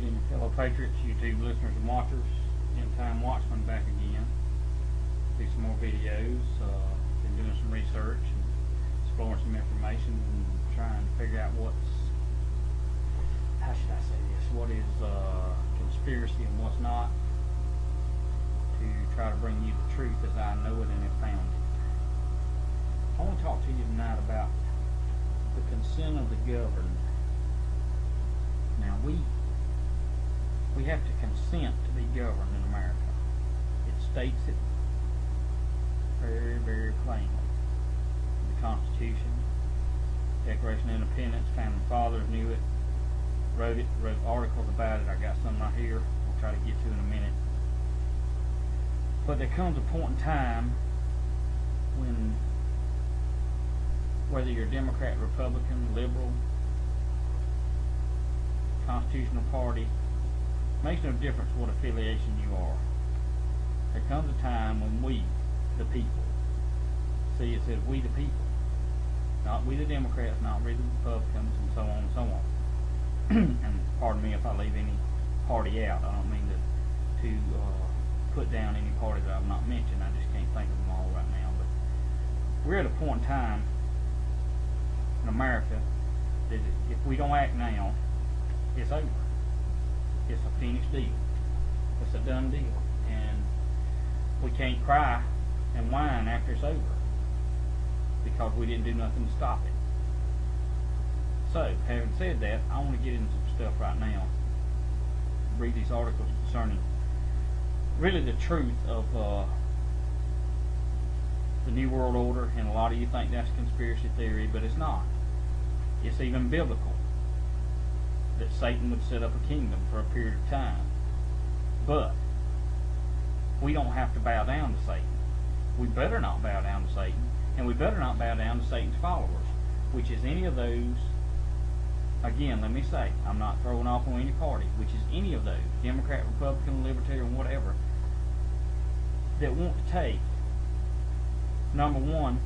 Good evening, fellow patriots, YouTube listeners and watchers. End Time Watchman back again. Do some more videos. Been doing some research and exploring some information and trying to figure out how should I say this? What is conspiracy and what's not, to try to bring you the truth as I know it and have found it. I want to talk to you tonight about the consent of the governed. Now we have to consent to be governed in America. It states it very, very plainly. The Constitution, Declaration of Independence, Founding Fathers knew it, wrote articles about it. I got some right here I'll try to get to in a minute. But there comes a point in time when, whether you're Democrat, Republican, Liberal, Constitutional Party, makes no difference what affiliation you are. There comes a time when we, the people, see, it says we the people, not we the Democrats, not we the Republicans, and so on and so on. And pardon me if I leave any party out. I don't mean to put down any party that I've not mentioned. I just can't think of them all right now. But we're at a point in time in America that if we don't act now, it's over. It's a finished deal. It's a done deal. And we can't cry and whine after it's over because we didn't do nothing to stop it. So, having said that, I want to get into some stuff right now. Read these articles concerning really the truth of the New World Order, and a lot of you think that's conspiracy theory, but it's not. It's even biblical that Satan would set up a kingdom for a period of time. But we don't have to bow down to Satan. We better not bow down to Satan, and we better not bow down to Satan's followers, which is any of those. Again, let me say, I'm not throwing off on any party, which is any of those, Democrat, Republican, Libertarian, whatever, that want to take, number one,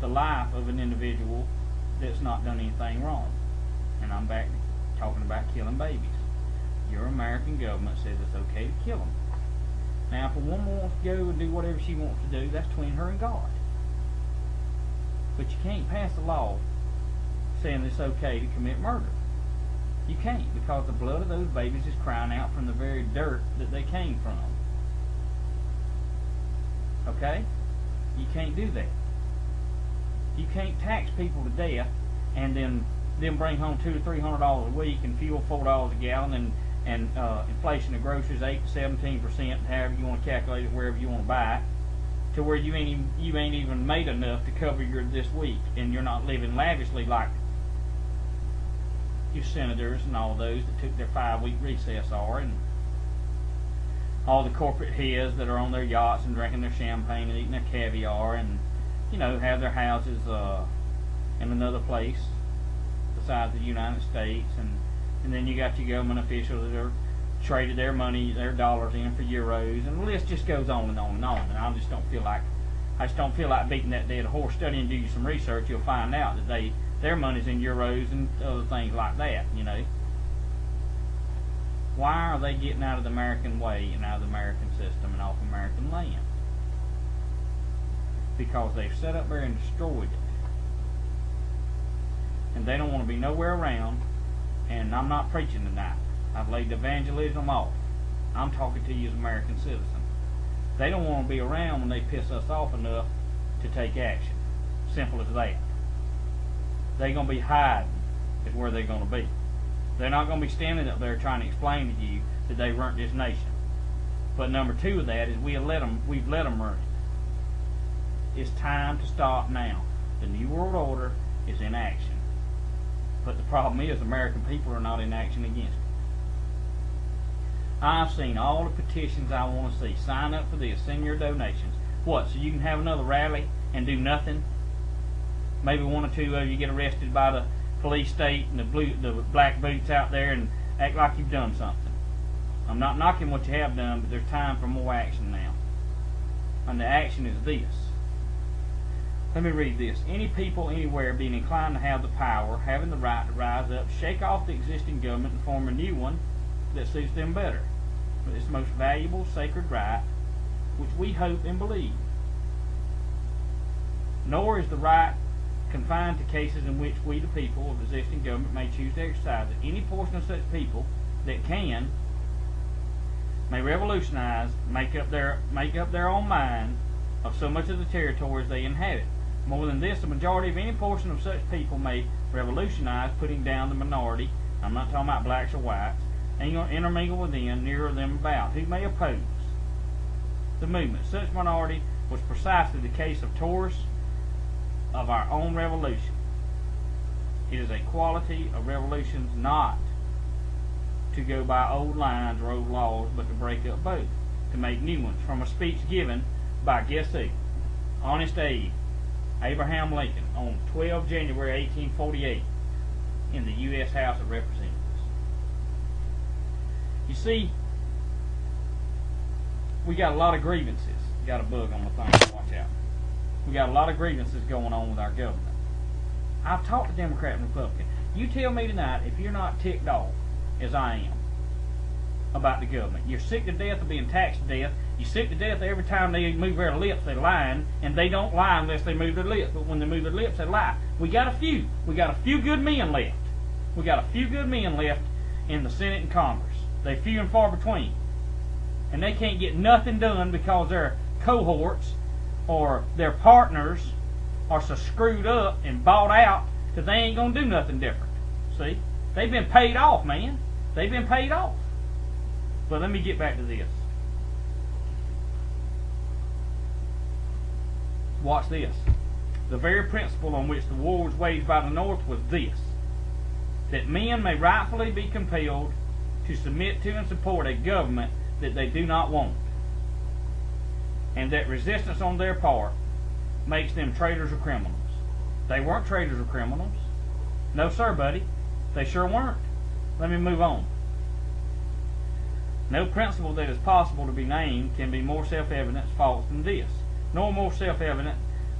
the life of an individual that's not done anything wrong. And I'm back talking about killing babies. Your American government says it's okay to kill them. Now, if a woman wants to go and do whatever she wants to do, that's between her and God. But you can't pass a law saying it's okay to commit murder. You can't, because the blood of those babies is crying out from the very dirt that they came from. Okay? You can't do that. You can't tax people to death and then bring home $200 to $300 a week and fuel $4 a gallon and inflation of groceries 8 to 17%, however you want to calculate it, wherever you want to buy it, to where you ain't even made enough to cover your this week, and you're not living lavishly like your senators and all those that took their 5-week recess are, and all the corporate heads that are on their yachts and drinking their champagne and eating their caviar and, you know, have their houses in another place besides the United States, and then you got your government officials that are traded their money, their dollars in for euros, and the list just goes on and on and on. And I just don't feel like beating that dead horse. Study and do you some research, you'll find out that their money's in euros and other things like that, you know. Why are they getting out of the American way and out of the American system and off American land? Because they've set up there and destroyed it. And they don't want to be nowhere around. And I'm not preaching tonight. I've laid the evangelism off. I'm talking to you as American citizens. They don't want to be around when they piss us off enough to take action. Simple as that. They're going to be hiding is where they're going to be. They're not going to be standing up there trying to explain to you that they burnt this nation. But number two of that is we've let them run it. It's time to stop now. The New World Order is in action. But the problem is American people are not in action against it. I've seen all the petitions I want to see. Sign up for this. Send your donations. What, so you can have another rally and do nothing? Maybe one or two of you get arrested by the police state and the black boots out there and act like you've done something. I'm not knocking what you have done, but there's time for more action now. And the action is this. Let me read this. Any people anywhere being inclined to have the power, having the right to rise up, shake off the existing government and form a new one, that suits them better. But it's the most valuable, sacred right, which we hope and believe. Nor is the right confined to cases in which we, the people of the existing government, may choose to exercise it. Any portion of such people that can may revolutionize, make up their own mind of so much of the territories they inhabit. More than this, the majority of any portion of such people may revolutionize, putting down the minority. I'm not talking about blacks or whites, and intermingle within, nearer them about, who may oppose the movement. Such minority was precisely the case of Taurus of our own revolution. It is a quality of revolutions not to go by old lines or old laws, but to break up both, to make new ones. From a speech given by, guess who? Honest Abe, Abraham Lincoln, on 12 January 1848 in the U.S. House of Representatives. You see, we got a lot of grievances. Got a bug on the thing, watch out. We got a lot of grievances going on with our government. I've talked to Democrat and Republican. You tell me tonight if you're not ticked off, as I am, about the government. You're sick to death of being taxed to death. You're sick to death every time they move their lips, they're lying, and they don't lie unless they move their lips. But when they move their lips, they lie. We got a few. We got a few good men left. We got a few good men left in the Senate and Congress. They're few and far between. And they can't get nothing done because their cohorts or their partners are so screwed up and bought out that they ain't going to do nothing different. See? They've been paid off, man. They've been paid off. But let me get back to this. Watch this. The very principle on which the war was waged by the North was this: that men may rightfully be compelled to submit to and support a government that they do not want, and that resistance on their part makes them traitors or criminals. They weren't traitors or criminals. No, sir, buddy. They sure weren't. Let me move on. No principle that is possible to be named can be more self-evident false than this, nor more self-evident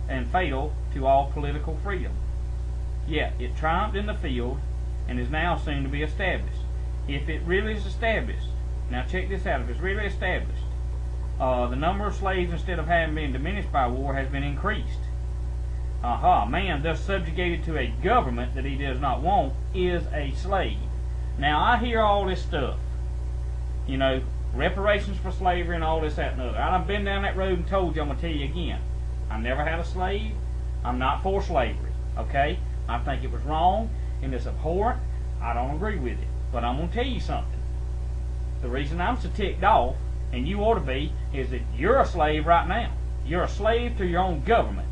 and fatal to all political freedom. Yet it triumphed in the field and is now soon to be established. If it really is established, now check this out, if it's really established, the number of slaves, instead of having been diminished by war, has been increased. Man thus subjugated to a government that he does not want is a slave. Now I hear all this stuff, you know, reparations for slavery and all this, that, and other. I've been down that road and told you, I'm going to tell you again, I never had a slave. I'm not for slavery, okay? I think it was wrong and it's abhorrent. I don't agree with it. But I'm going to tell you something. The reason I'm so ticked off, and you ought to be, is that you're a slave right now. You're a slave to your own government.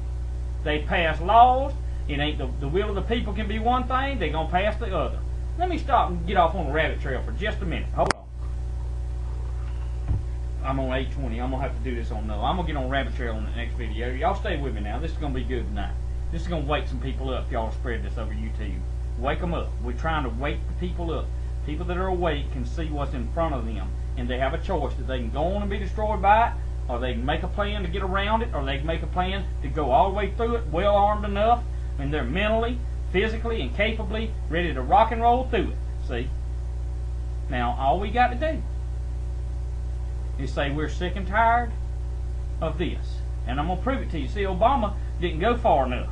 They pass laws. It ain't the will of the people can be one thing. They're going to pass the other. Let me stop and get off on the rabbit trail for just a minute. Hold on. I'm on 820. I'm going to have to do this on no. I'm going to get on rabbit trail in the next video. Y'all stay with me now. This is going to be good tonight. This is going to wake some people up if y'all spread this over YouTube. Wake them up. We're trying to wake the people up. People that are awake can see what's in front of them, and they have a choice that they can go on and be destroyed by it, or they can make a plan to get around it, or they can make a plan to go all the way through it, well armed enough, and they're mentally, physically, and capably ready to rock and roll through it. See? Now, all we got to do is say we're sick and tired of this. And I'm going to prove it to you. See, Obama didn't go far enough.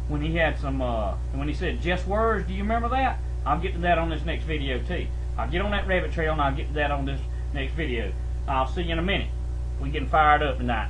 When he had some, when he said just words, do you remember that? I'll get to that on this next video too. I'll get on that rabbit trail and I'll get to that on this next video. I'll see you in a minute. We're getting fired up tonight.